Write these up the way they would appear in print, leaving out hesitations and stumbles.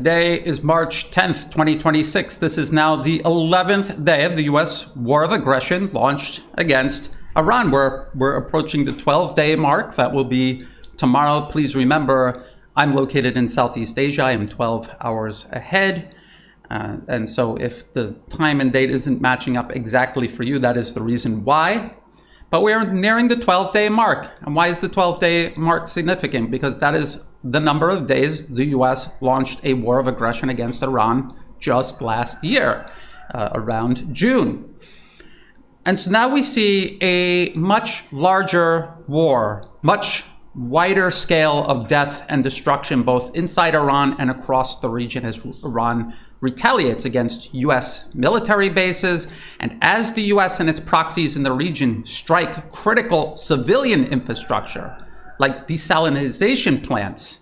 Today is March 10th, 2026. This is now the 11th day of the U.S. war of aggression launched against Iran. We're approaching the 12-day mark. That will be tomorrow. Please remember, I'm located in Southeast Asia. I am 12 hours ahead. And so if the time and date isn't matching up exactly for you, that is the reason why. But we are nearing the 12-day mark. And why is the 12-day mark significant? Because that is the number of days the U.S. launched a war of aggression against Iran just last year, around June. And so now we see a much larger war, much wider scale of death and destruction, both inside Iran and across the region, as Iran retaliates against U.S. military bases, and as the U.S. and its proxies in the region strike critical civilian infrastructure, like desalination plants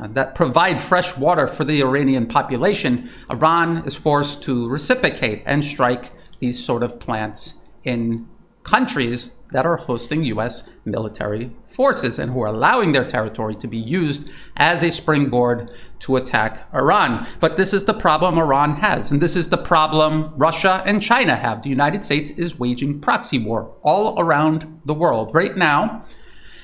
that provide fresh water for the Iranian population, Iran is forced to reciprocate and strike these sort of plants in countries that are hosting U.S. military forces and who are allowing their territory to be used as a springboard to attack Iran. But this is the problem Iran has, and this is the problem Russia and China have. The United States is waging proxy war all around the world. Right now,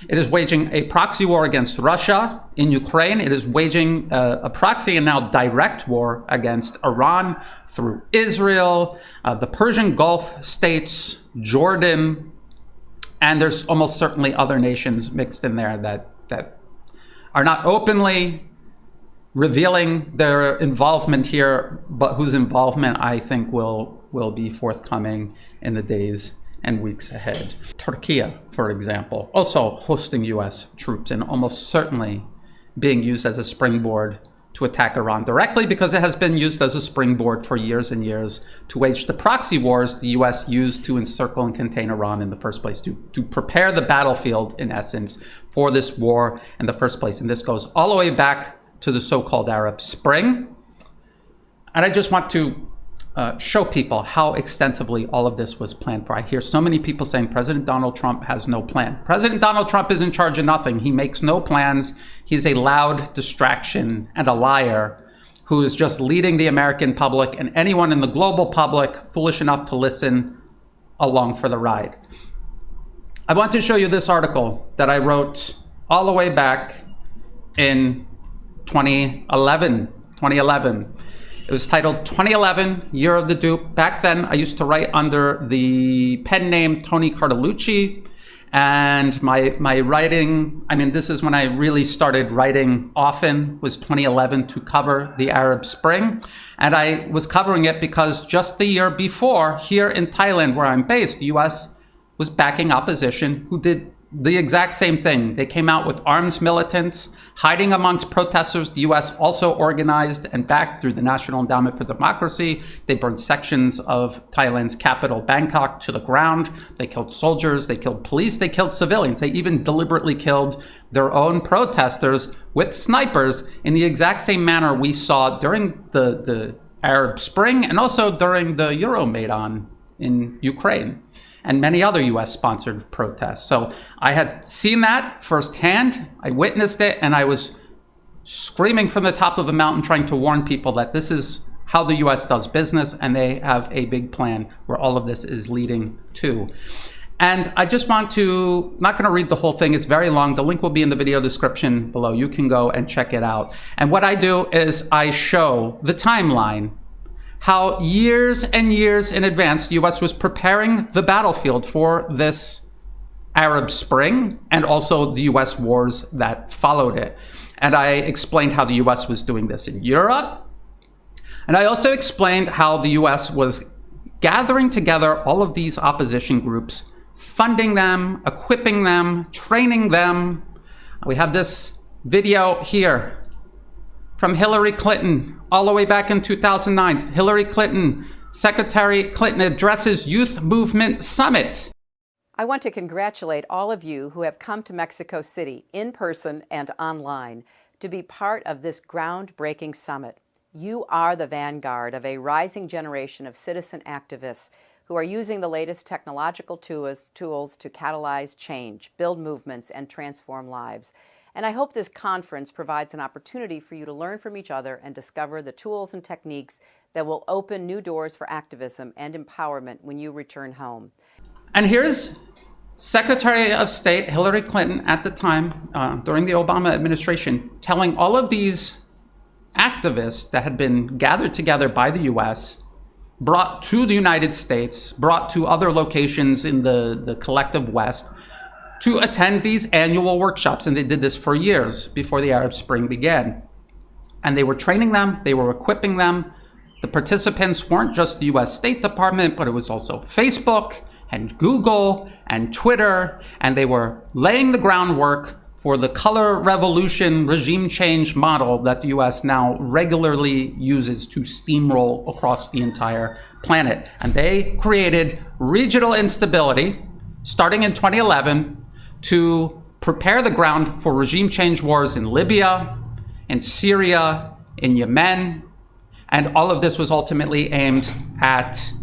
it is waging a proxy war against Russia in Ukraine. It is waging a proxy and now direct war against Iran through Israel, the Persian Gulf states, Jordan, and there's almost certainly other nations mixed in there that are not openly revealing their involvement here, but whose involvement I think will be forthcoming in the days and weeks ahead. Turkey, for example, also hosting U.S. troops and almost certainly being used as a springboard to attack Iran directly, because it has been used as a springboard for years and years to wage the proxy wars the U.S. used to encircle and contain Iran in the first place, to prepare the battlefield, in essence, for this war in the first place. And this goes all the way back to the so-called Arab Spring. And I just want to show people how extensively all of this was planned for. I hear so many people saying President Donald Trump has no plan. President Donald Trump is in charge of nothing. He makes no plans. He's a loud distraction and a liar who is just leading the American public and anyone in the global public foolish enough to listen along for the ride. I want to show you this article that I wrote all the way back in 2011. It was titled 2011, Year of the Dupe. Back then, I used to write under the pen name Tony Cartolucci. And my writing, I mean, this is when I really started writing often, was 2011 to cover the Arab Spring. And I was covering it because just the year before, here in Thailand, where I'm based, the US was backing opposition who did the exact same thing. They came out with armed militants, hiding amongst protesters. The U.S. also organized and backed through the National Endowment for Democracy. They burned sections of Thailand's capital, Bangkok, to the ground. They killed soldiers, they killed police, they killed civilians. They even deliberately killed their own protesters with snipers in the exact same manner we saw during the Arab Spring and also during the Euromaidan in Ukraine and many other US-sponsored protests. So I had seen that firsthand, I witnessed it, and I was screaming from the top of a mountain trying to warn people that this is how the US does business, and they have a big plan where all of this is leading to. And I just want to, not gonna read the whole thing, it's very long. The link will be in the video description below. You can go and check it out. And what I do is I show the timeline, how years and years in advance the US was preparing the battlefield for this Arab Spring and also the US wars that followed it. And I explained how the US was doing this in Europe. And I also explained how the US was gathering together all of these opposition groups, funding them, equipping them, training them. We have this video here from Hillary Clinton all the way back in 2009. Hillary Clinton, Secretary Clinton addresses Youth Movement Summit. I want to congratulate all of you who have come to Mexico City in person and online to be part of this groundbreaking summit. You are the vanguard of a rising generation of citizen activists who are using the latest technological tools to catalyze change, build movements, and transform lives. And I hope this conference provides an opportunity for you to learn from each other and discover the tools and techniques that will open new doors for activism and empowerment when you return home. And here's Secretary of State Hillary Clinton at the time, during the Obama administration, telling all of these activists that had been gathered together by the US, brought to the United States, brought to other locations in the collective West, to attend these annual workshops. And they did this for years before the Arab Spring began. And they were training them, they were equipping them. The participants weren't just the US State Department, but it was also Facebook and Google and Twitter, and they were laying the groundwork for the color revolution regime change model that the US now regularly uses to steamroll across the entire planet. And they created regional instability starting in 2011 to prepare the ground for regime change wars in Libya, in Syria, in Yemen, and all of this was ultimately aimed at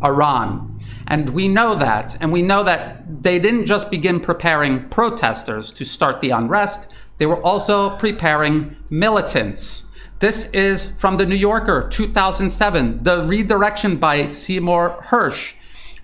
Iran. And we know that, and we know that they didn't just begin preparing protesters to start the unrest, they were also preparing militants. This is from the New Yorker, 2007, the redirection by Seymour Hersh.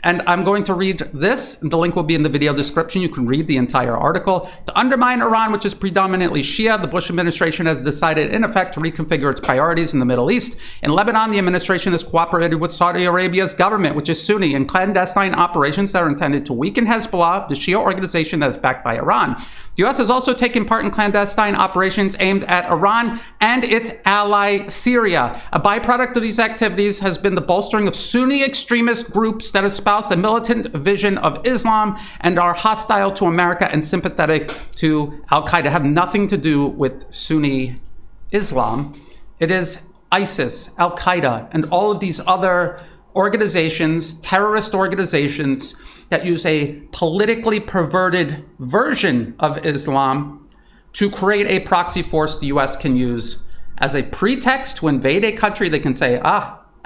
And I'm going to read this. The link will be in the video description. You can read the entire article. To undermine Iran, which is predominantly Shia, the Bush administration has decided, in effect, to reconfigure its priorities in the Middle East. In Lebanon, the administration has cooperated with Saudi Arabia's government, which is Sunni, in clandestine operations that are intended to weaken Hezbollah, the Shia organization that is backed by Iran. The U.S. has also taken part in clandestine operations aimed at Iran and its ally, Syria. A byproduct of these activities has been the bolstering of Sunni extremist groups that espouse a militant vision of Islam and are hostile to America and sympathetic to al-Qaeda. Have nothing to do with Sunni Islam. It is ISIS, al-Qaeda, and all of these other organizations, terrorist organizations, that use a politically perverted version of Islam to create a proxy force the US can use as a pretext to invade a country. They can say,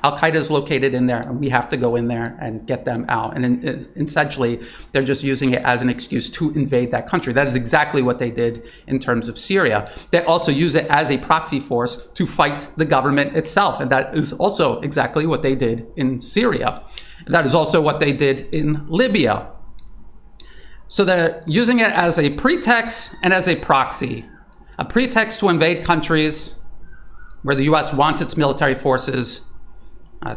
al-Qaeda is located in there and we have to go in there and get them out. And essentially, they're just using it as an excuse to invade that country. That is exactly what they did in terms of Syria. They also use it as a proxy force to fight the government itself. And that is also exactly what they did in Syria. That is also what they did in Libya. So they're using it as a pretext and as a proxy. A pretext to invade countries where the US wants its military forces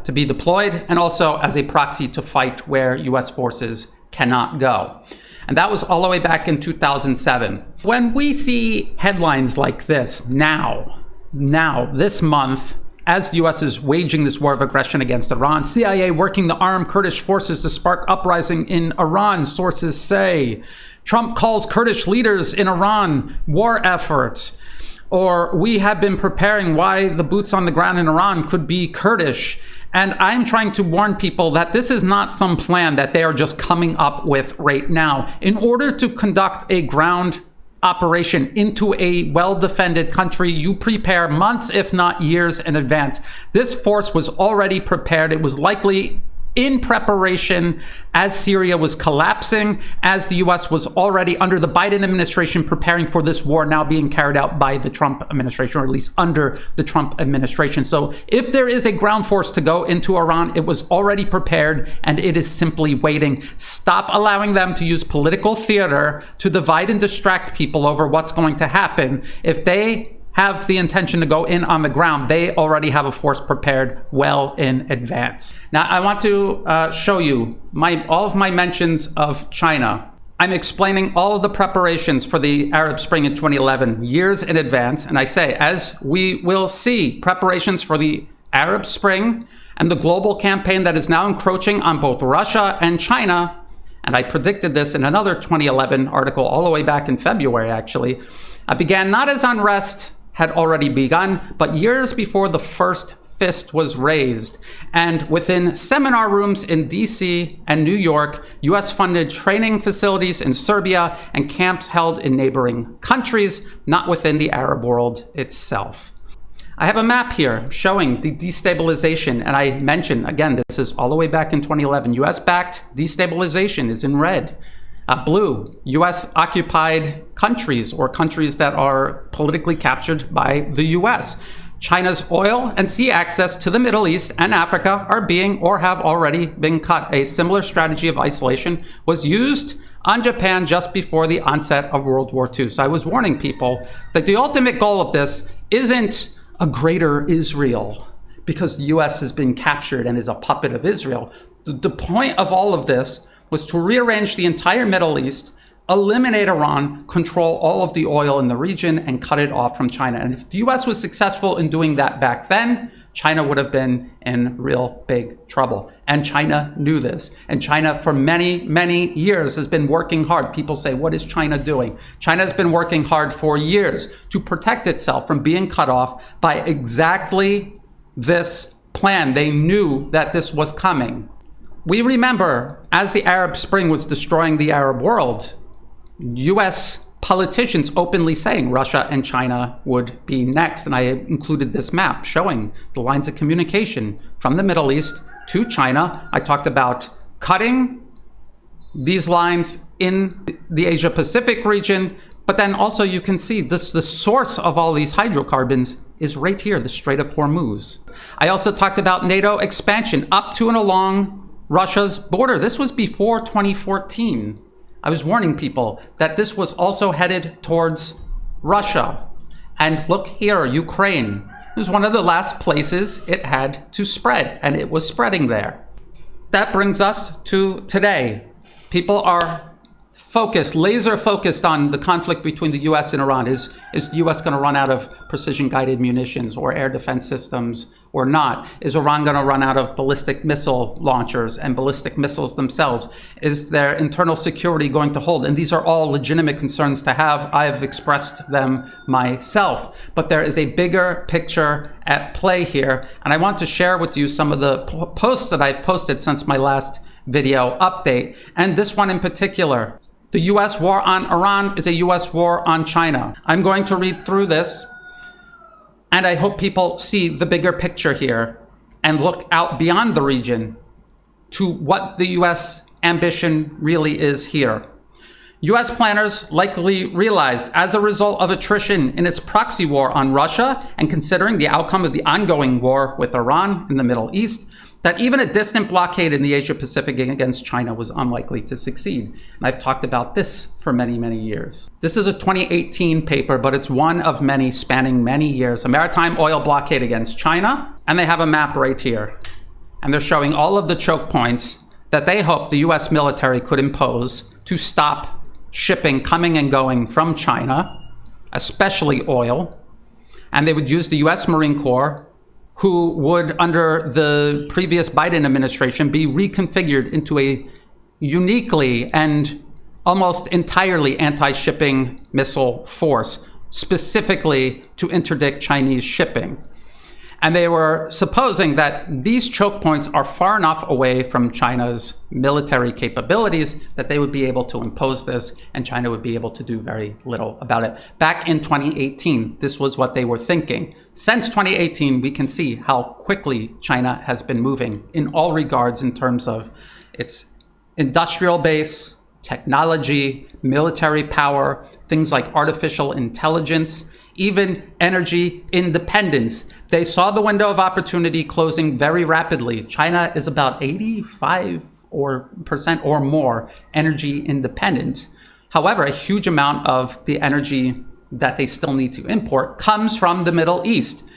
to be deployed, and also as a proxy to fight where US forces cannot go. And that was all the way back in 2007. When we see headlines like this now, this month, as the US is waging this war of aggression against Iran, CIA working to arm Kurdish forces to spark uprising in Iran, sources say. Trump calls Kurdish leaders in Iran war efforts. Or we have been preparing why the boots on the ground in Iran could be Kurdish. And I'm trying to warn people that this is not some plan that they are just coming up with right now. In order to conduct a ground operation into a well-defended country, you prepare months, if not years in advance. This force was already prepared. It was likely in preparation as Syria was collapsing, as the US was already under the Biden administration preparing for this war now being carried out by the Trump administration, or at least under the Trump administration. So if there is a ground force to go into Iran, it was already prepared and it is simply waiting. Stop allowing them to use political theater to divide and distract people over what's going to happen. If they have the intention to go in on the ground, they already have a force prepared well in advance. Now, I want to show you all of my mentions of China. I'm explaining all of the preparations for the Arab Spring in 2011 years in advance. And I say, as we will see, preparations for the Arab Spring and the global campaign that is now encroaching on both Russia and China, and I predicted this in another 2011 article all the way back in February, actually, began not as unrest had already begun, but years before the first fist was raised. And within seminar rooms in DC and New York, US-funded training facilities in Serbia and camps held in neighboring countries, not within the Arab world itself. I have a map here showing the destabilization, and I mentioned, again, this is all the way back in 2011. US-backed destabilization is in red. Blue, US occupied countries or countries that are politically captured by the US. China's oil and sea access to the Middle East and Africa are being or have already been cut. A similar strategy of isolation was used on Japan just before the onset of World War II. So I was warning people that the ultimate goal of this isn't a greater Israel because the US has been captured and is a puppet of Israel. The point of all of this was to rearrange the entire Middle East, eliminate Iran, control all of the oil in the region, and cut it off from China. And if the US was successful in doing that back then, China would have been in real big trouble. And China knew this. And China, for many, many years, has been working hard. People say, what is China doing? China has been working hard for years to protect itself from being cut off by exactly this plan. They knew that this was coming. We remember, as the Arab Spring was destroying the Arab world, US politicians openly saying Russia and China would be next. And I included this map showing the lines of communication from the Middle East to China. I talked about cutting these lines in the Asia Pacific region, but then also you can see this, the source of all these hydrocarbons is right here, the Strait of Hormuz. I also talked about NATO expansion up to and along Russia's border. This was before 2014. I was warning people that this was also headed towards Russia. And look here, Ukraine. It was one of the last places it had to spread, and it was spreading there. That brings us to today. People are focused, laser focused on the conflict between the US and Iran. Is the US going to run out of precision-guided munitions or air defense systems or not? Is Iran going to run out of ballistic missile launchers and ballistic missiles themselves? Is their internal security going to hold? And these are all legitimate concerns to have. I've expressed them myself. But there is a bigger picture at play here. And I want to share with you some of the posts that I've posted since my last video update. And this one in particular. The US war on Iran is a US war on China. I'm going to read through this, and I hope people see the bigger picture here and look out beyond the region to what the US ambition really is here. US planners likely realized, as a result of attrition in its proxy war on Russia and considering the outcome of the ongoing war with Iran in the Middle East, that even a distant blockade in the Asia Pacific against China was unlikely to succeed. And I've talked about this for many, many years. This is a 2018 paper, but it's one of many spanning many years. A maritime oil blockade against China. And they have a map right here. And they're showing all of the choke points that they hope the US military could impose to stop shipping coming and going from China, especially oil. And they would use the US Marine Corps, who would, under the previous Biden administration, be reconfigured into a uniquely and almost entirely anti-shipping missile force, specifically to interdict Chinese shipping. And they were supposing that these choke points are far enough away from China's military capabilities that they would be able to impose this, and China would be able to do very little about it. Back in 2018, this was what they were thinking. Since 2018, we can see how quickly China has been moving in all regards in terms of its industrial base, technology, military power, things like artificial intelligence, even energy independence. They saw the window of opportunity closing very rapidly. China is about 85% or more energy independent. However, a huge amount of the energy that they still need to import comes from the Middle East.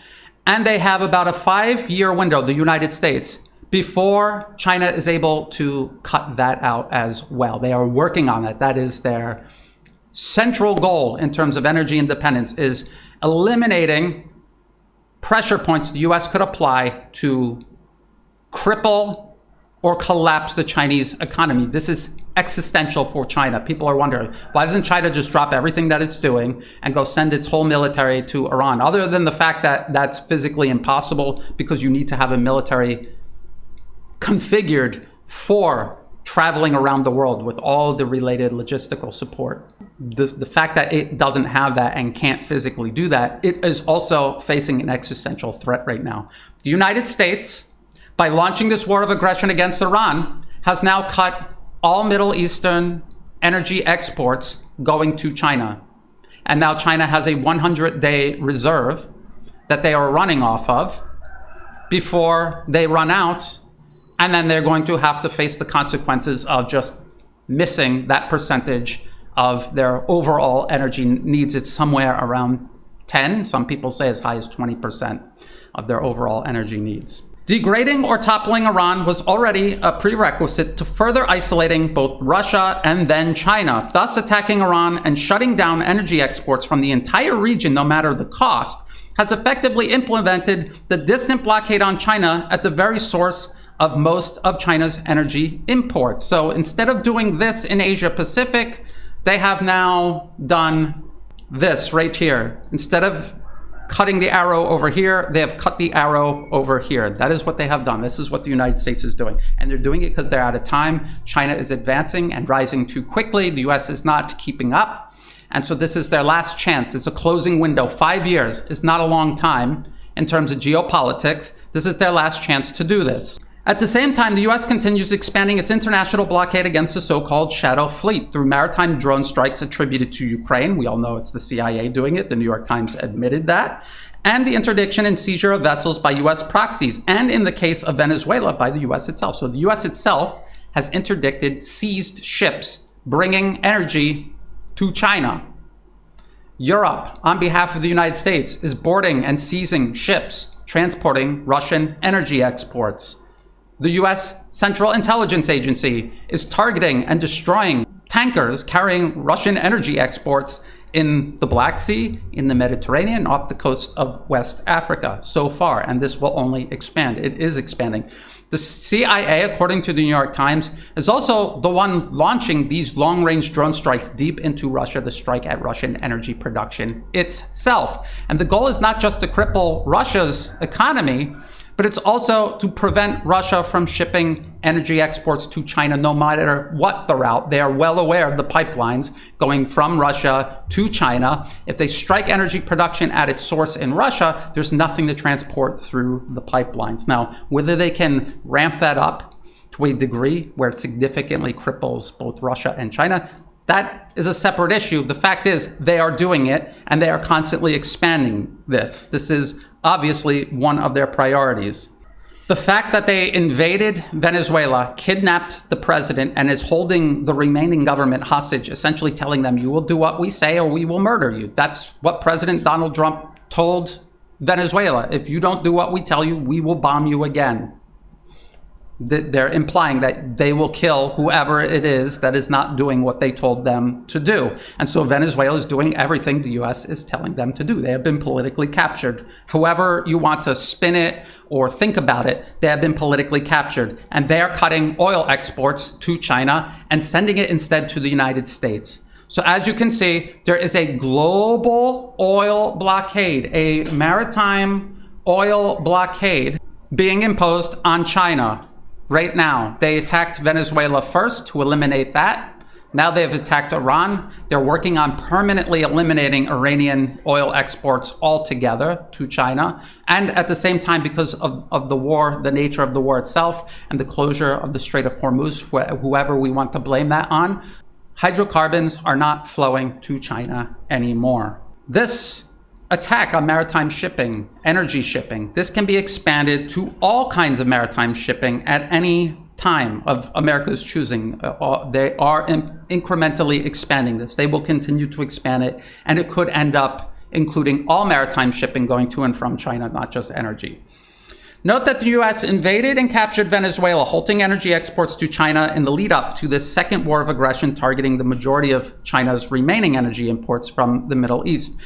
And they have about a 5-year window, the United States, before China is able to cut that out as well. They are working on it. That is their central goal in terms of energy independence, is eliminating pressure points the US could apply to cripple or collapse the Chinese economy. This is existential for China. People are wondering, why doesn't China just drop everything that it's doing and go send its whole military to Iran? Other than the fact that that's physically impossible because you need to have a military configured for traveling around the world with all the related logistical support. The fact that it doesn't have that and can't physically do that, it is also facing an existential threat right now. The United States, by launching this war of aggression against Iran, has now cut all Middle Eastern energy exports going to China. And now China has a 100-day reserve that they are running off of before they run out, and then they're going to have to face the consequences of just missing that percentage of their overall energy needs. It's somewhere around 10, some people say as high as 20% of their overall energy needs. Degrading or toppling Iran was already a prerequisite to further isolating both Russia and then China. Thus, attacking Iran and shutting down energy exports from the entire region, no matter the cost, has effectively implemented the distant blockade on China at the very source of most of China's energy imports. So instead of doing this in Asia Pacific, they have now done this right here. Instead of cutting the arrow over here, they have cut the arrow over here. That is what they have done. This is what the United States is doing. And they're doing it because they're out of time. China is advancing and rising too quickly. The US is not keeping up. And so this is their last chance. It's a closing window. 5 years is not a long time in terms of geopolitics. This is their last chance to do this. At the same time, the US continues expanding its international blockade against the so-called shadow fleet through maritime drone strikes attributed to Ukraine. We all know it's the CIA doing it. The New York Times admitted that. And the interdiction and seizure of vessels by US proxies. And in the case of Venezuela, by the US itself. So the US itself has interdicted, seized ships bringing energy to China. Europe, on behalf of the United States, is boarding and seizing ships transporting Russian energy exports. The US Central Intelligence Agency is targeting and destroying tankers carrying Russian energy exports in the Black Sea, in the Mediterranean, off the coast of West Africa so far, and this will only expand. It is expanding. The CIA, according to the New York Times, is also the one launching these long-range drone strikes deep into Russia to strike at Russian energy production itself. And the goal is not just to cripple Russia's economy, but it's also to prevent Russia from shipping energy exports to China, no matter what the route. They are well aware of the pipelines going from Russia to China. If they strike energy production at its source in Russia, there's nothing to transport through the pipelines. Now, whether they can ramp that up to a degree where it significantly cripples both Russia and China, that is a separate issue. The fact is they are doing it, and they are constantly expanding this. This is obviously one of their priorities. The fact that they invaded Venezuela, kidnapped the president, and is holding the remaining government hostage, essentially telling them, you will do what we say or we will murder you. That's what President Donald Trump told Venezuela. If you don't do what we tell you, we will bomb you again. They're implying that they will kill whoever it is that is not doing what they told them to do. And so Venezuela is doing everything the US is telling them to do. They have been politically captured. However you want to spin it or think about it, they have been politically captured. And they are cutting oil exports to China and sending it instead to the United States. So as you can see, there is a global oil blockade, a maritime oil blockade being imposed on China. Right now, they attacked Venezuela first to eliminate that. Now they've attacked Iran. They're working on permanently eliminating Iranian oil exports altogether to China. And at the same time, because of the war, the nature of the war itself, and the closure of the Strait of Hormuz, whoever we want to blame that on, hydrocarbons are not flowing to China anymore. This attack on maritime shipping, energy shipping, this can be expanded to all kinds of maritime shipping at any time of America's choosing. They are incrementally expanding this. They will continue to expand it, and it could end up including all maritime shipping going to and from China, not just energy. Note that the US invaded and captured Venezuela, halting energy exports to China in the lead up to this second war of aggression targeting the majority of China's remaining energy imports from the Middle East.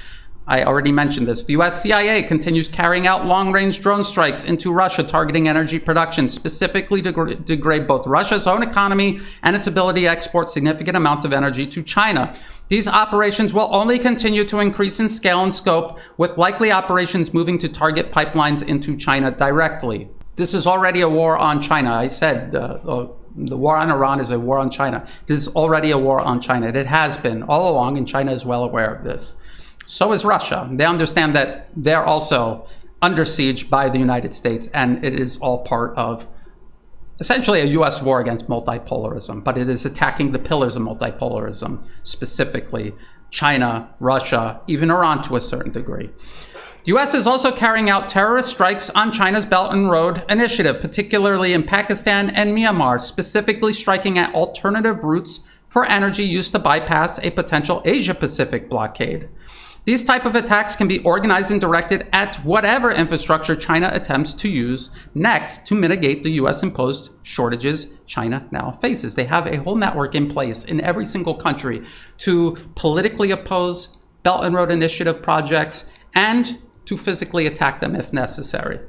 I already mentioned this. The US CIA continues carrying out long-range drone strikes into Russia, targeting energy production, specifically to degrade both Russia's own economy and its ability to export significant amounts of energy to China. These operations will only continue to increase in scale and scope, with likely operations moving to target pipelines into China directly. This is already a war on China. I said the war on Iran is a war on China. This is already a war on China. It has been all along, and China is well aware of this. So is Russia. They understand that they're also under siege by the United States, and it is all part of essentially a US war against multipolarism, but it is attacking the pillars of multipolarism, specifically China, Russia, even Iran to a certain degree. The US is also carrying out terrorist strikes on China's Belt and Road Initiative, particularly in Pakistan and Myanmar, specifically striking at alternative routes for energy used to bypass a potential Asia-Pacific blockade. These type of attacks can be organized and directed at whatever infrastructure China attempts to use next to mitigate the US-imposed shortages China now faces. They have a whole network in place in every single country to politically oppose Belt and Road Initiative projects and to physically attack them if necessary.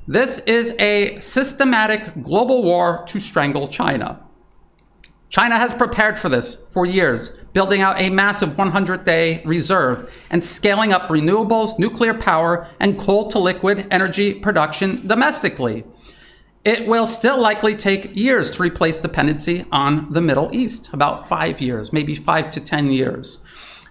This is a systematic global war to strangle China. China has prepared for this for years, building out a massive 100-day reserve and scaling up renewables, nuclear power, and coal-to-liquid energy production domestically. It will still likely take years to replace dependency on the Middle East, about 5 years, maybe 5 to 10 years.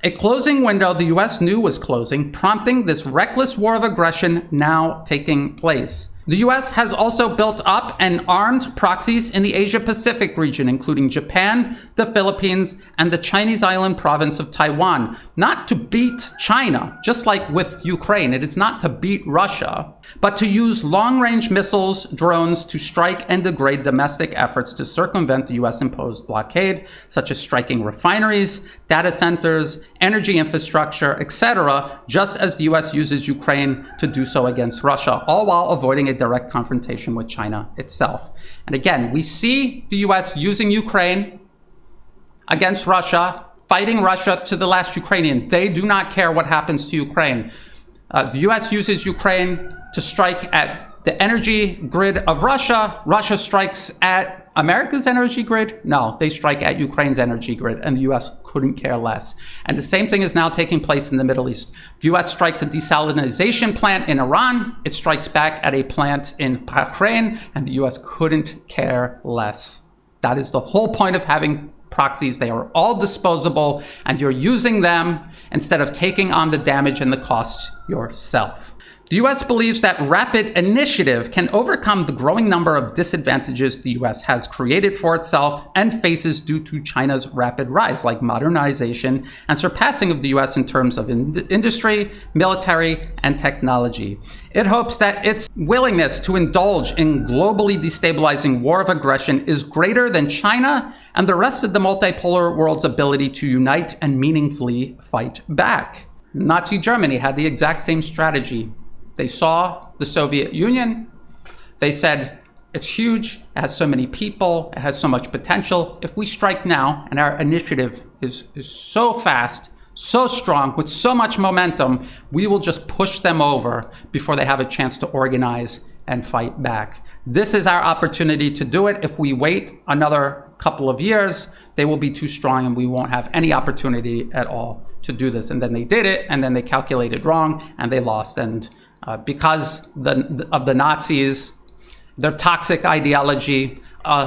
A closing window the US knew was closing, prompting this reckless war of aggression now taking place. The US has also built up and armed proxies in the Asia-Pacific region, including Japan, the Philippines, and the Chinese island province of Taiwan, not to beat China, just like with Ukraine. It is not to beat Russia, but to use long-range missiles, drones to strike and degrade domestic efforts to circumvent the US-imposed blockade, such as striking refineries, data centers, energy infrastructure, etc., just as the US uses Ukraine to do so against Russia, all while avoiding a direct confrontation with China itself. And again, we see the US using Ukraine against Russia, fighting Russia to the last Ukrainian. They do not care what happens to Ukraine. The US uses Ukraine to strike at the energy grid of Russia. Russia strikes at America's energy grid. No, they strike at Ukraine's energy grid, and the US couldn't care less. And the same thing is now taking place in the Middle East. The US strikes a desalinization plant in Iran. It strikes back at a plant in Bahrain, and the US couldn't care less. That is the whole point of having proxies. They are all disposable, and you're using them instead of taking on the damage and the costs yourself. The US believes that rapid initiative can overcome the growing number of disadvantages the US has created for itself and faces due to China's rapid rise, like modernization and surpassing of the US in terms of industry, military, and technology. It hopes that its willingness to indulge in globally destabilizing war of aggression is greater than China and the rest of the multipolar world's ability to unite and meaningfully fight back. Nazi Germany had the exact same strategy. They saw the Soviet Union. They said, it's huge, it has so many people, it has so much potential. If we strike now, and our initiative is so fast, so strong, with so much momentum, we will just push them over before they have a chance to organize and fight back. This is our opportunity to do it. If we wait another couple of years, they will be too strong and we won't have any opportunity at all to do this. And then they did it, and then they calculated wrong, and they lost. And because of the Nazis, their toxic ideology,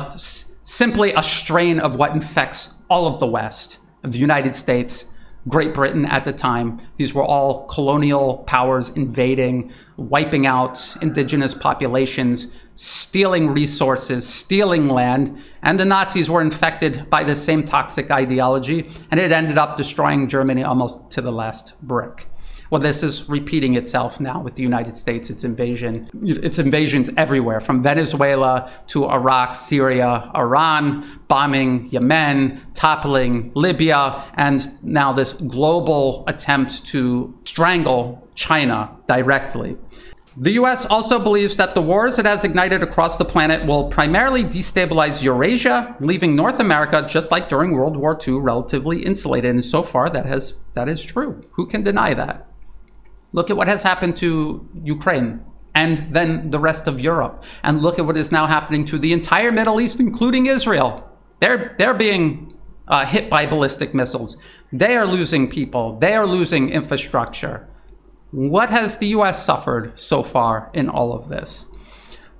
simply a strain of what infects all of the West, of the United States, Great Britain at the time. These were all colonial powers invading, wiping out indigenous populations, stealing resources, stealing land, and the Nazis were infected by the same toxic ideology, and it ended up destroying Germany almost to the last brick. Well, this is repeating itself now with the United States, its invasions everywhere, from Venezuela to Iraq, Syria, Iran, bombing Yemen, toppling Libya, and now this global attempt to strangle China directly. The US also believes that the wars it has ignited across the planet will primarily destabilize Eurasia, leaving North America, just like during World War II, relatively insulated. And so far, that is true. Who can deny that? Look at what has happened to Ukraine and then the rest of Europe. And look at what is now happening to the entire Middle East, including Israel. They're being hit by ballistic missiles. They are losing people. They are losing infrastructure. What has the US suffered so far in all of this?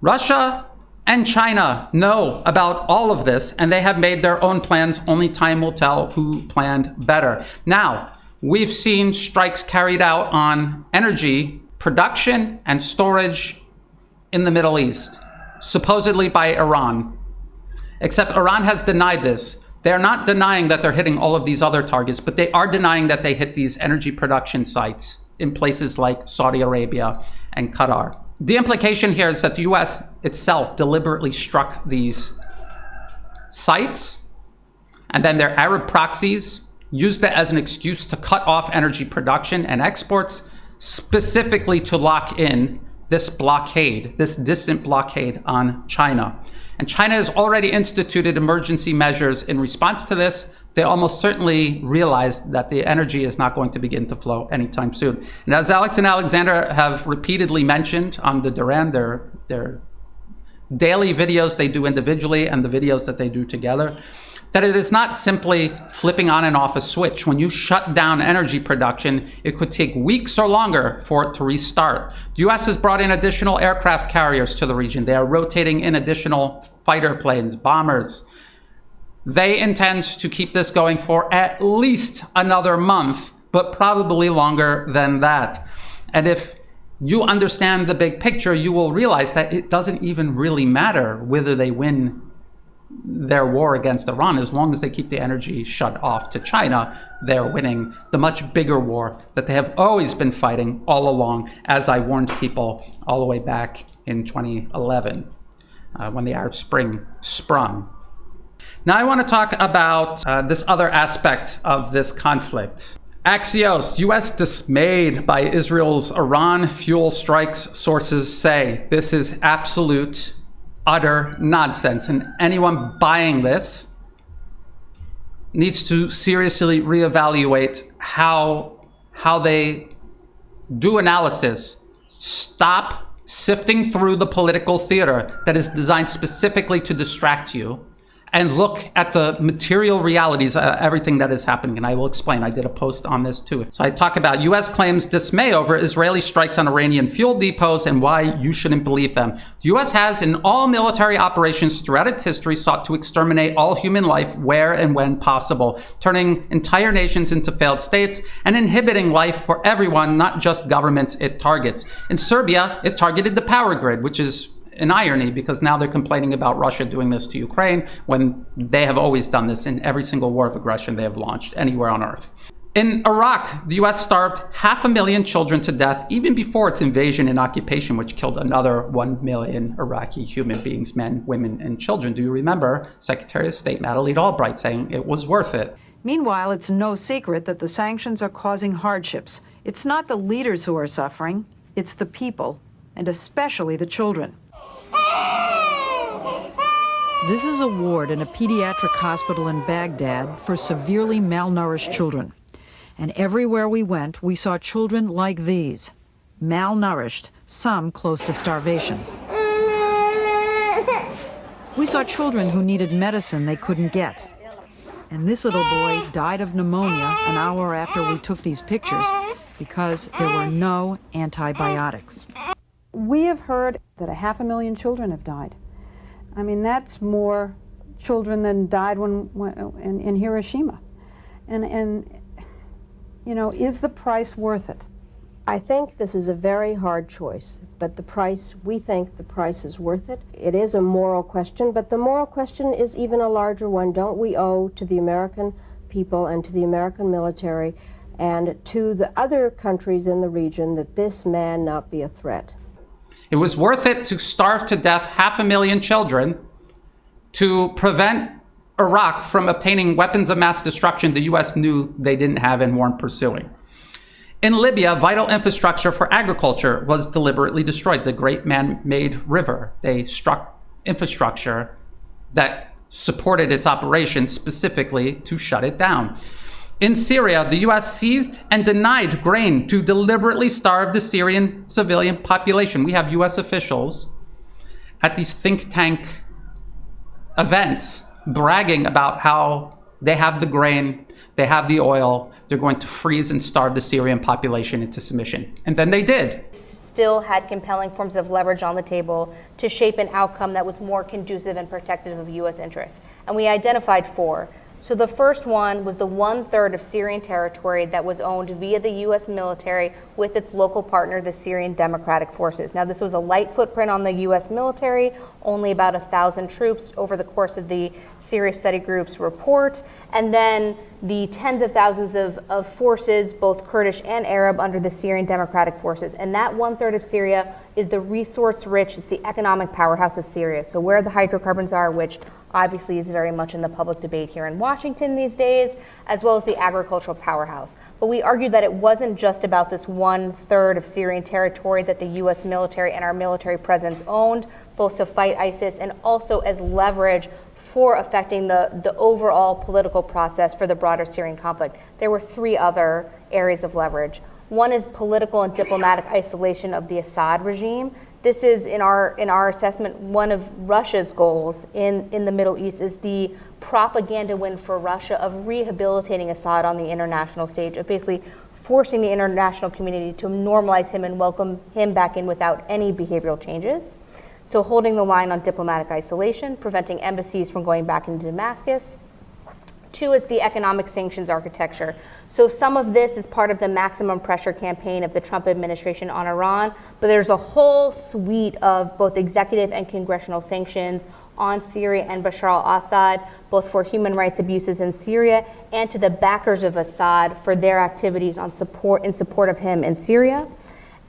Russia and China know about all of this, and they have made their own plans. Only time will tell who planned better. Now, we've seen strikes carried out on energy production and storage in the Middle East. supposedly by Iran. Except Iran has denied this. They're not denying that they're hitting all of these other targets, but they are denying that they hit these energy production sites in places like Saudi Arabia and Qatar. The implication here is that the US itself deliberately struck these sites, and then their Arab proxies used it as an excuse to cut off energy production and exports, specifically to lock in this blockade, this distant blockade on China. And China has already instituted emergency measures in response to this. They almost certainly realized that the energy is not going to begin to flow anytime soon. And as Alex and Alexander have repeatedly mentioned on the Duran, their daily videos they do individually and the videos that they do together, that it is not simply flipping on and off a switch. When you shut down energy production, it could take weeks or longer for it to restart. The US has brought in additional aircraft carriers to the region. They are rotating in additional fighter planes, bombers. They intend to keep this going for at least another month, but probably longer than that. And if you understand the big picture, you will realize that it doesn't even really matter whether they win their war against Iran. As long as they keep the energy shut off to China, they're winning the much bigger war that they have always been fighting all along, as I warned people all the way back in 2011 when the Arab Spring sprung. Now I want to talk about this other aspect of this conflict. Axios, US dismayed by Israel's Iran fuel strikes, sources say. This is absolute, utter nonsense. And anyone buying this needs to seriously reevaluate how they do analysis. Stop sifting through the political theater that is designed specifically to distract you, and look at the material realities of everything that is happening. And I will explain. I did a post on this too. So I talk about US claims dismay over Israeli strikes on Iranian fuel depots and why you shouldn't believe them. The US has, in all military operations throughout its history, sought to exterminate all human life where and when possible, turning entire nations into failed states and inhibiting life for everyone, not just governments it targets. In Serbia, it targeted the power grid, which is an irony because now they're complaining about Russia doing this to Ukraine when they have always done this in every single war of aggression they have launched anywhere on earth. In Iraq, the US starved 500,000 children to death even before its invasion and occupation, which killed another 1 million Iraqi human beings, men, women, and children. Do you remember Secretary of State Madeleine Albright saying it was worth it? Meanwhile, it's no secret that the sanctions are causing hardships. It's not the leaders who are suffering, it's the people, and especially the children. This is a ward in a pediatric hospital in Baghdad for severely malnourished children. And everywhere we went, we saw children like these, malnourished, some close to starvation. We saw children who needed medicine they couldn't get. And this little boy died of pneumonia an hour after we took these pictures because there were no antibiotics. We have heard that 500,000 children have died. I mean, that's more children than died in Hiroshima. And you know, is the price worth it? I think this is a very hard choice, but we think the price is worth it. It is a moral question, but the moral question is even a larger one. Don't we owe to the American people and to the American military and to the other countries in the region that this man not be a threat? It was worth it to starve to death 500,000 children to prevent Iraq from obtaining weapons of mass destruction the US knew they didn't have and weren't pursuing. In Libya, vital infrastructure for agriculture was deliberately destroyed. The Great Man-Made River, they struck infrastructure that supported its operation specifically to shut it down. In Syria, the US seized and denied grain to deliberately starve the Syrian civilian population. We have US officials at these think tank events bragging about how they have the grain, they have the oil, they're going to freeze and starve the Syrian population into submission. And then they did. Still had compelling forms of leverage on the table to shape an outcome that was more conducive and protective of US interests. And we identified 4. So the first one was the 1/3 of Syrian territory that was owned via the U.S. military with its local partner, the Syrian Democratic Forces. Now, this was a light footprint on the U.S. military, only about 1,000 troops over the course of the Syria Study Group's report, and then the tens of thousands of forces, both Kurdish and Arab, under the Syrian Democratic Forces. And that 1/3 of Syria is the resource-rich, it's the economic powerhouse of Syria. So where the hydrocarbons are, which obviously is very much in the public debate here in Washington these days, as well as the agricultural powerhouse. But we argued that it wasn't just about this 1/3 of Syrian territory that the U.S. military and our military presence owned, both to fight ISIS and also as leverage for affecting the overall political process for the broader Syrian conflict. There were 3 other areas of leverage. One is political and diplomatic isolation of the Assad regime. This is, in our assessment, one of Russia's goals in the Middle East is the propaganda win for Russia of rehabilitating Assad on the international stage, of basically forcing the international community to normalize him and welcome him back in without any behavioral changes. So holding the line on diplomatic isolation, preventing embassies from going back into Damascus. 2 is the economic sanctions architecture. So some of this is part of the maximum pressure campaign of the Trump administration on Iran, but there's a whole suite of both executive and congressional sanctions on Syria and Bashar al-Assad, both for human rights abuses in Syria and to the backers of Assad for their activities in support of him in Syria.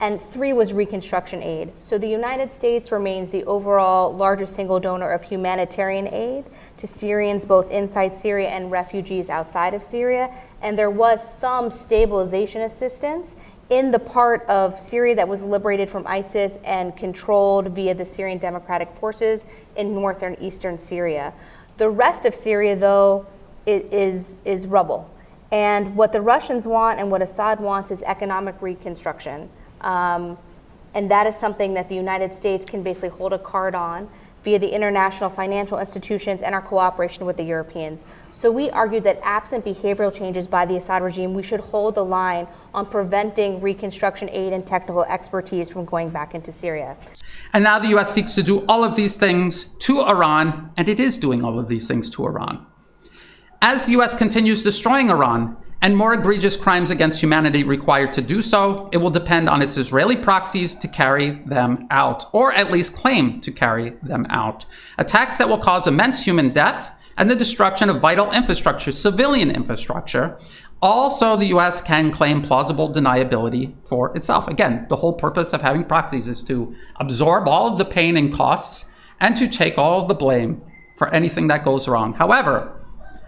And 3 was reconstruction aid. So the United States remains the overall largest single donor of humanitarian aid to Syrians both inside Syria and refugees outside of Syria. And there was some stabilization assistance in the part of Syria that was liberated from ISIS and controlled via the Syrian Democratic Forces in northern eastern Syria. The rest of Syria, though, is rubble. And what the Russians want and what Assad wants is economic reconstruction. And that is something that the United States can basically hold a card on via the international financial institutions and our cooperation with the Europeans. So we argued that absent behavioral changes by the Assad regime, we should hold the line on preventing reconstruction aid and technical expertise from going back into Syria. And now the U.S. seeks to do all of these things to Iran, and it is doing all of these things to Iran. As the U.S. continues destroying Iran, and more egregious crimes against humanity required to do so, it will depend on its Israeli proxies to carry them out, or at least claim to carry them out. Attacks that will cause immense human death and the destruction of vital infrastructure, civilian infrastructure. Also, the US can claim plausible deniability for itself. Again, the whole purpose of having proxies is to absorb all of the pain and costs and to take all of the blame for anything that goes wrong. However,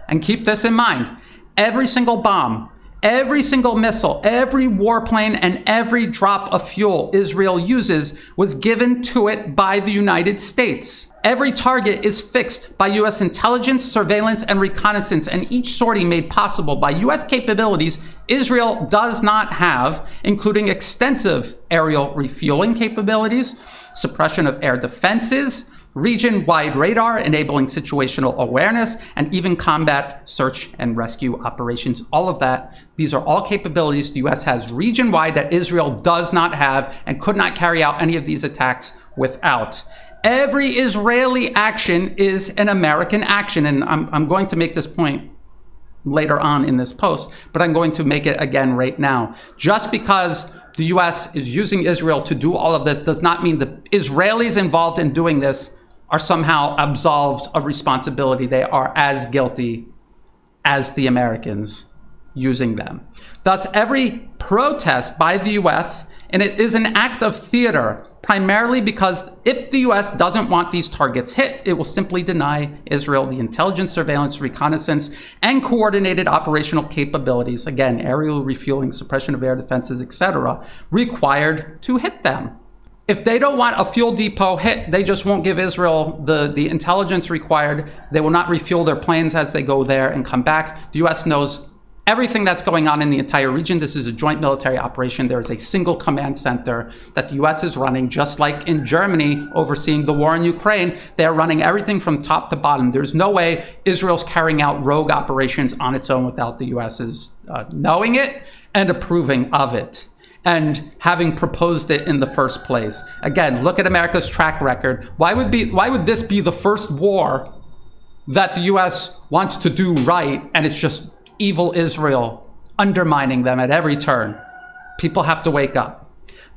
and keep this in mind, every single bomb, every single missile, every warplane, and every drop of fuel Israel uses was given to it by the United States. Every target is fixed by US intelligence, surveillance, and reconnaissance, and each sortie made possible by US capabilities Israel does not have, including extensive aerial refueling capabilities, suppression of air defenses, region-wide radar enabling situational awareness, and even combat search and rescue operations. All of that, these are all capabilities the US has region-wide that Israel does not have and could not carry out any of these attacks without. Every Israeli action is an American action, and I'm going to make this point later on in this post, but I'm going to make it again right now. Just because the US is using Israel to do all of this does not mean the Israelis involved in doing this are somehow absolved of responsibility. They are as guilty as the Americans using them. Thus, every protest by the US, and it is an act of theater, primarily because if the US doesn't want these targets hit, it will simply deny Israel the intelligence, surveillance, reconnaissance, and coordinated operational capabilities, again, aerial refueling, suppression of air defenses, etc., required to hit them. If they don't want a fuel depot hit, they just won't give Israel the intelligence required. They will not refuel their planes as they go there and come back. The US knows everything that's going on in the entire region. This is a joint military operation. There is a single command center that the US is running, just like in Germany overseeing the war in Ukraine. They are running everything from top to bottom. There's no way Israel's carrying out rogue operations on its own without the US's knowing it and approving of it, and having proposed it in the first place. Again, look at America's track record. Why would this be the first war that the US wants to do right and it's just evil Israel undermining them at every turn. People have to wake up.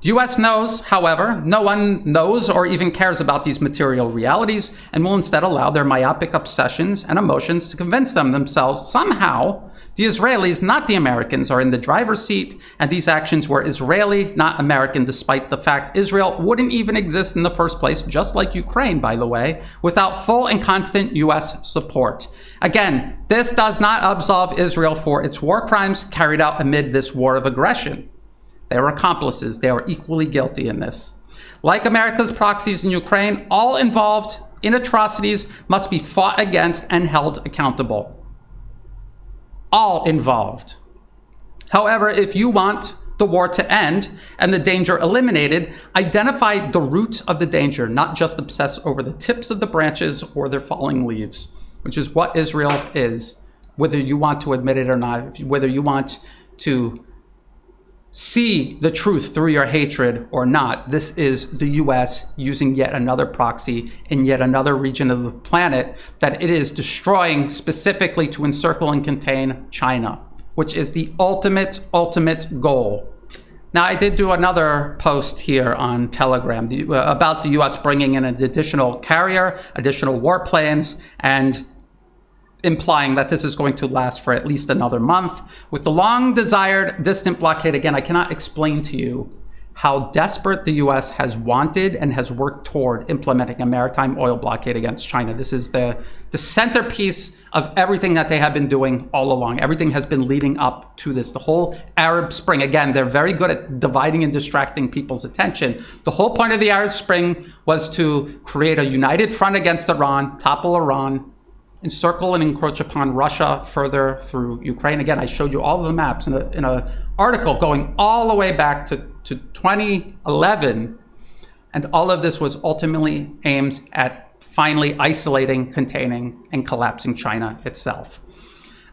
The US knows, however, no one knows or even cares about these material realities and will instead allow their myopic obsessions and emotions to convince themselves somehow the Israelis, not the Americans, are in the driver's seat, and these actions were Israeli, not American, despite the fact Israel wouldn't even exist in the first place, just like Ukraine, by the way, without full and constant US support. Again, this does not absolve Israel for its war crimes carried out amid this war of aggression. They are accomplices. They are equally guilty in this. Like America's proxies in Ukraine, all involved in atrocities must be fought against and held accountable. All involved. However, if you want the war to end and the danger eliminated, identify the root of the danger, not just obsess over the tips of the branches or their falling leaves, which is what Israel is, whether you want to admit it or not, whether you want to see the truth through your hatred or not. This is the US using yet another proxy in yet another region of the planet that it is destroying specifically to encircle and contain China, which is the ultimate goal. Now, I did do another post here on Telegram about the US bringing in an additional carrier, additional warplanes, and implying that this is going to last for at least another month. With the long desired distant blockade, again, I cannot explain to you how desperate the US has wanted and has worked toward implementing a maritime oil blockade against China. This is the centerpiece of everything that they have been doing all along. Everything has been leading up to this. The whole Arab Spring, again, they're very good at dividing and distracting people's attention. The whole point of the Arab Spring was to create a united front against Iran, topple Iran, encircle and encroach upon Russia further through Ukraine. Again, I showed you all of the maps in an article going all the way back to 2011. And all of this was ultimately aimed at finally isolating, containing, and collapsing China itself.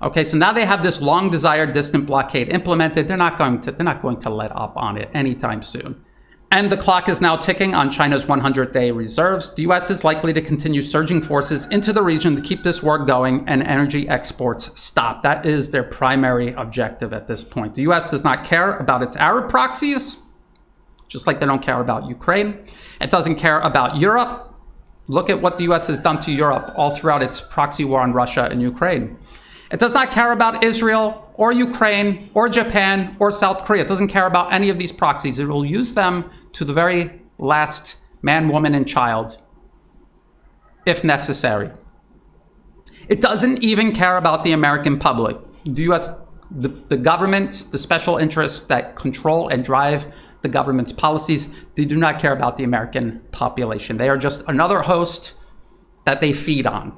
Okay, so now they have this long desired distant blockade implemented. They're not going to let up on it anytime soon. And the clock is now ticking on China's 100-day reserves. The US is likely to continue surging forces into the region to keep this war going and energy exports stop. That is their primary objective at this point. The US does not care about its Arab proxies, just like they don't care about Ukraine. It doesn't care about Europe. Look at what the US has done to Europe all throughout its proxy war on Russia and Ukraine. It does not care about Israel or Ukraine or Japan or South Korea. It doesn't care about any of these proxies. It will use them to the very last man, woman, and child, if necessary. It doesn't even care about the American public. The US, the government, the special interests that control and drive the government's policies, they do not care about the American population. They are just another host that they feed on.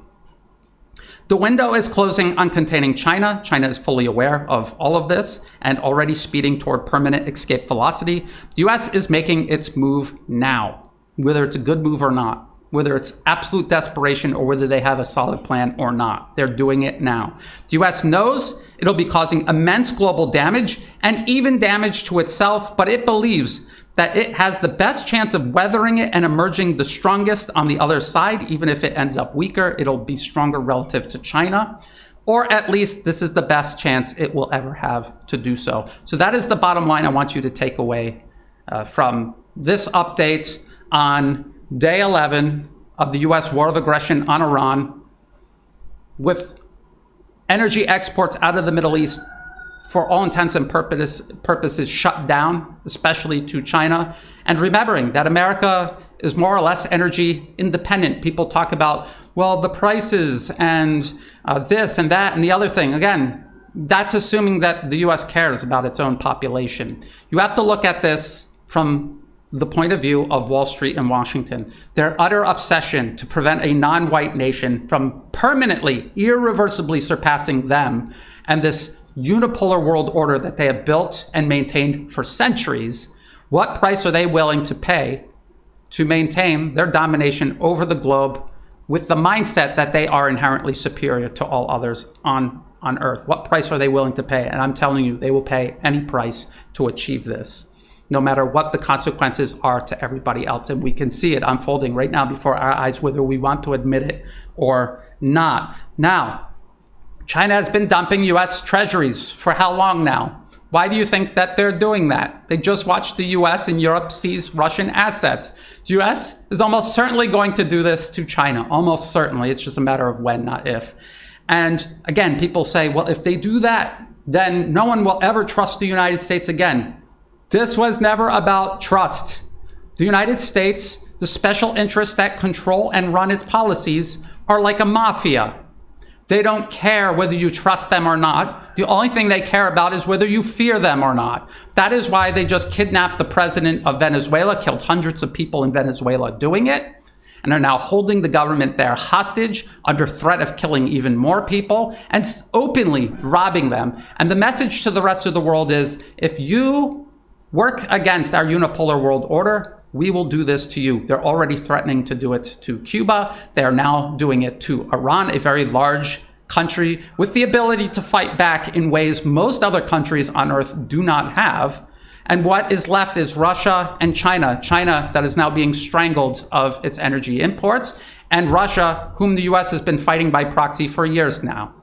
The window is closing on containing China. China is fully aware of all of this and already speeding toward permanent escape velocity. The US is making its move now, whether it's a good move or not, whether it's absolute desperation or whether they have a solid plan or not. They're doing it now. The US knows it'll be causing immense global damage and even damage to itself, but it believes that it has the best chance of weathering it and emerging the strongest on the other side. Even if it ends up weaker, it'll be stronger relative to China, or at least this is the best chance it will ever have to do so. So that is the bottom line I want you to take away from this update on day 11 of the US war of aggression on Iran, with energy exports out of the Middle East for all intents and purposes shut down, especially to China. And remembering that America is more or less energy independent. People talk about, well, the prices and this and that and the other thing. Again, that's assuming that the US cares about its own population. You have to look at this from the point of view of Wall Street and Washington. Their utter obsession to prevent a non-white nation from permanently, irreversibly surpassing them and this unipolar world order that they have built and maintained for centuries. What price are they willing to pay to maintain their domination over the globe with the mindset that they are inherently superior to all others on Earth? What price are they willing to pay? And I'm telling you, they will pay any price to achieve this. no matter what the consequences are to everybody else. And we can see it unfolding right now before our eyes, whether we want to admit it or not. Now, China has been dumping US treasuries for how long now? Why do you think that they're doing that? They just watched the US and Europe seize Russian assets. The US is almost certainly going to do this to China. Almost certainly. It's just a matter of when, not if. And again, people say, well, if they do that, then no one will ever trust the United States again. This was never about trust. The United States, the special interests that control and run its policies, are like a mafia. They don't care whether you trust them or not. The only thing they care about is whether you fear them or not. That is why they just kidnapped the president of Venezuela, killed hundreds of people in Venezuela doing it, and are now holding the government there hostage under threat of killing even more people and openly robbing them. And the message to the rest of the world is, if you work against our unipolar world order, we will do this to you. They're already threatening to do it to Cuba. They are now doing it to Iran, a very large country with the ability to fight back in ways most other countries on earth do not have. And what is left is Russia and China. China that is now being strangled of its energy imports, and Russia, whom the US has been fighting by proxy for years now.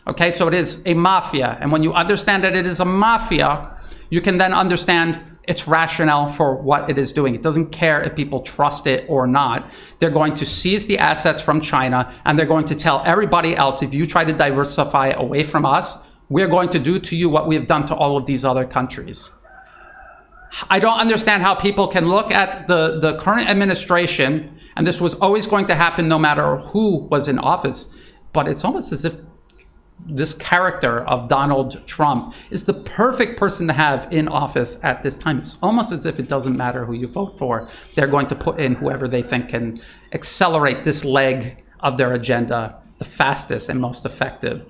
Okay, so it is a mafia. And when you understand that it is a mafia, you can then understand its rationale for what it is doing. It doesn't care if people trust it or not. They're going to seize the assets from China, and they're going to tell everybody else, if you try to diversify away from us, we're going to do to you what we have done to all of these other countries. I don't understand how people can look at the current administration, and this was always going to happen no matter who was in office, but it's almost as if this character of Donald Trump is the perfect person to have in office at this time. It's almost as if it doesn't matter who you vote for. They're going to put in whoever they think can accelerate this leg of their agenda the fastest and most effective.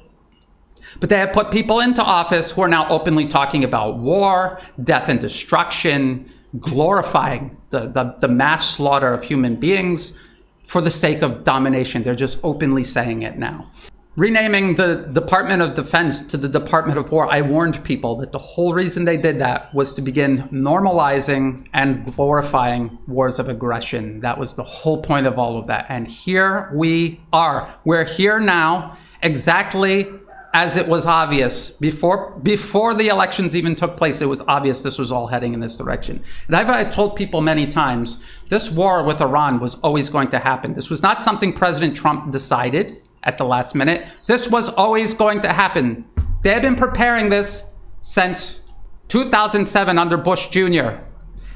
But they have put people into office who are now openly talking about war, death and destruction, glorifying the mass slaughter of human beings for the sake of domination. They're just openly saying it now. Renaming the Department of Defense to the Department of War, I warned people that the whole reason they did that was to begin normalizing and glorifying wars of aggression. That was the whole point of all of that. And here we are. We're here now, exactly as it was obvious before the elections even took place. It was obvious this was all heading in this direction. And I've told people many times, this war with Iran was always going to happen. This was not something President Trump decided at the last minute. This was always going to happen. They have been preparing this since 2007 under Bush Jr.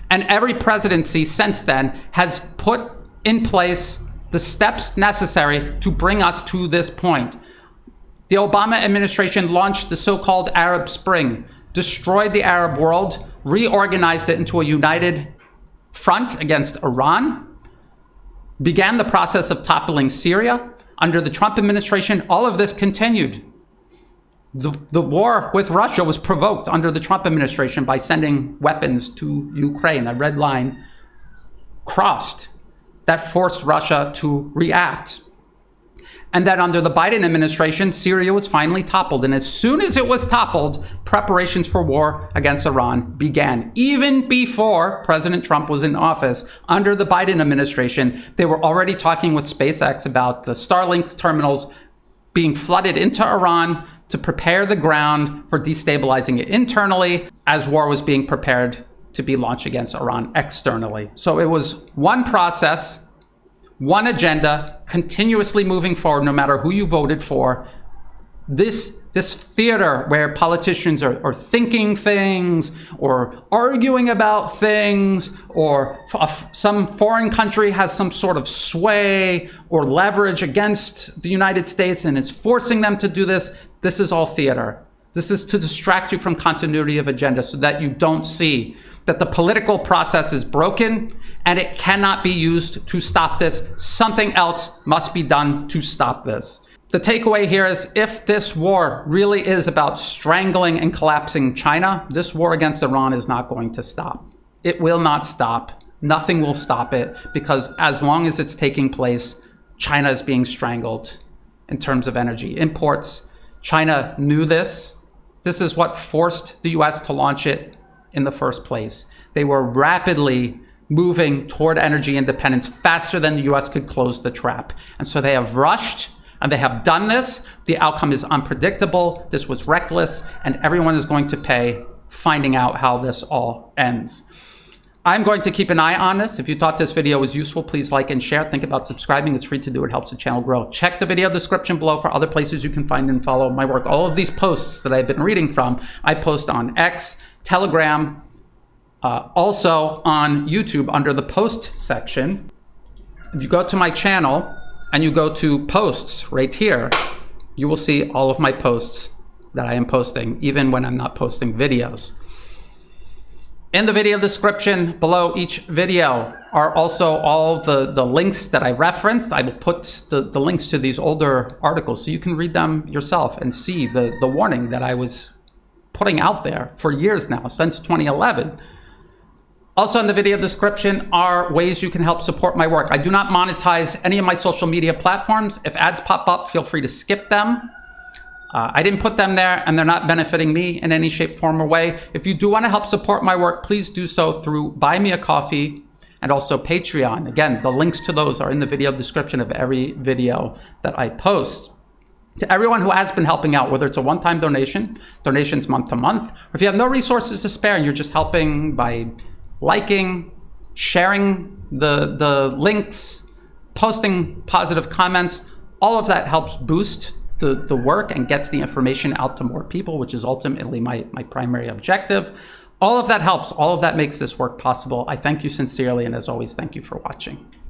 And every presidency since then has put in place the steps necessary to bring us to this point. The Obama administration launched the so-called Arab Spring, destroyed the Arab world, reorganized it into a united front against Iran, began the process of toppling Syria. Under the Trump administration, all of this continued. The war with Russia was provoked under the Trump administration by sending weapons to Ukraine. A red line crossed that forced Russia to react. And then under the Biden administration, Syria was finally toppled. And as soon as it was toppled, preparations for war against Iran began. Even before President Trump was in office, under the Biden administration, they were already talking with SpaceX about the Starlink terminals being flooded into Iran to prepare the ground for destabilizing it internally as war was being prepared to be launched against Iran externally. So it was one process, one agenda, continuously moving forward, no matter who you voted for. This theater where politicians are thinking things or arguing about things, or some foreign country has some sort of sway or leverage against the United States and is forcing them to do this. This is all theater. This is to distract you from continuity of agenda so that you don't see that the political process is broken and it cannot be used to stop this. Something else must be done to stop this. The takeaway here is, if this war really is about strangling and collapsing China, this war against Iran is not going to stop. It will not stop. Nothing will stop it, because as long as it's taking place, China is being strangled in terms of energy imports. China knew this. This is what forced the US to launch it in the first place. They were rapidly moving toward energy independence faster than the US could close the trap. And so they have rushed and they have done this. The outcome is unpredictable. This was reckless, and everyone is going to pay finding out how this all ends. I'm going to keep an eye on this. If you thought this video was useful, please like and share. Think about subscribing. It's free to do. It helps the channel grow. Check the video description below for other places you can find and follow my work. All of these posts that I've been reading from, I post on X, Telegram, also on YouTube under the post section. If you go to my channel and you go to posts right here, you will see all of my posts that I am posting, even when I'm not posting videos. In the video description below each video are also all the links that I referenced. I will put the links to these older articles so you can read them yourself and see the warning that I was putting out there for years now, since 2011. Also in the video description are ways you can help support my work. I do not monetize any of my social media platforms. If ads pop up, feel free to skip them. I didn't put them there, and they're not benefiting me in any shape, form, or way. If you do want to help support my work, please do so through Buy Me a Coffee and also Patreon. Again, the links to those are in the video description of every video that I post. To everyone who has been helping out, whether it's a one-time donation, donations month to month, or if you have no resources to spare and you're just helping by liking, sharing the links, posting positive comments, all of that helps boost the work and gets the information out to more people, which is ultimately my primary objective. All of that helps. All of that makes this work possible. I thank you sincerely, and as always, thank you for watching.